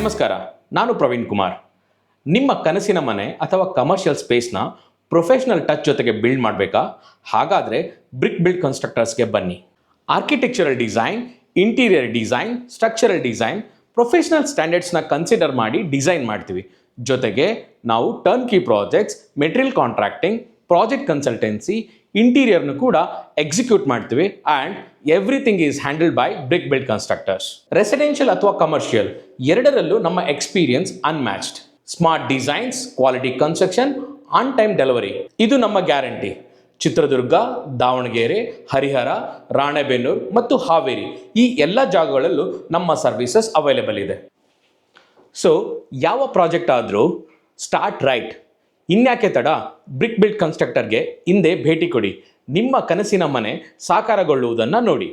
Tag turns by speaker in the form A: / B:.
A: ನಮಸ್ಕಾರ, ನಾನು ಪ್ರವೀಣ್ ಕುಮಾರ್. ನಿಮ್ಮ ಕನಸಿನ ಮನೆ ಅಥವಾ ಕಮರ್ಷಿಯಲ್ ಸ್ಪೇಸ್ನ ಪ್ರೊಫೆಷನಲ್ ಟಚ್ ಜೊತೆಗೆ ಬಿಲ್ಡ್ ಮಾಡಬೇಕಾ? ಹಾಗಾದರೆ ಬ್ರಿಕ್ ಬಿಲ್ಡ್ ಕನ್ಸ್ಟ್ರಕ್ಟರ್ಸ್ಗೆ ಬನ್ನಿ. Architectural design, interior design, structural design, professional ಸ್ಟ್ಯಾಂಡರ್ಡ್ಸ್ನ ಕನ್ಸಿಡರ್ ಮಾಡಿ ಡಿಸೈನ್ ಮಾಡ್ತೀವಿ. ಜೊತೆಗೆ ನಾವು turnkey projects, material contracting, project consultancy, ಇಂಟೀರಿಯರ್ನು ಕೂಡ ಎಕ್ಸಿಕ್ಯೂಟ್ ಮಾಡ್ತೀವಿ and everything is handled by Brick Build Constructors. Residential ಅಥವಾ ಕಮರ್ಷಿಯಲ್ ಎರಡರಲ್ಲೂ ನಮ್ಮ experience unmatched. Smart designs, quality construction, on time delivery, ಇದು ನಮ್ಮ ಗ್ಯಾರಂಟಿ. ಚಿತ್ರದುರ್ಗ, ದಾವಣಗೆರೆ, ಹರಿಹರ, ರಾಣೆಬೆನ್ನೂರು ಮತ್ತು ಹಾವೇರಿ ಈ ಎಲ್ಲ ಜಾಗಗಳಲ್ಲೂ ನಮ್ಮ ಸರ್ವಿಸಸ್ ಅವೈಲೇಬಲ್ ಇದೆ. ಸೊ ಯಾವ ಪ್ರಾಜೆಕ್ಟ್ ಆದರೂ ಸ್ಟಾರ್ಟ್ ರೈಟ್. ಇನ್ಯಾಕೆ ತಡ? ಬ್ರಿಕ್ ಬಿಲ್ಡ್ ಕನ್ಸ್ಟ್ರಕ್ಟರ್ಗೆ ಹಿಂದೆ ಭೇಟಿ ಕೊಡಿ. ನಿಮ್ಮ ಕನಸಿನ ಮನೆ ಸಾಕಾರಗೊಳ್ಳುವುದನ್ನು ನೋಡಿ.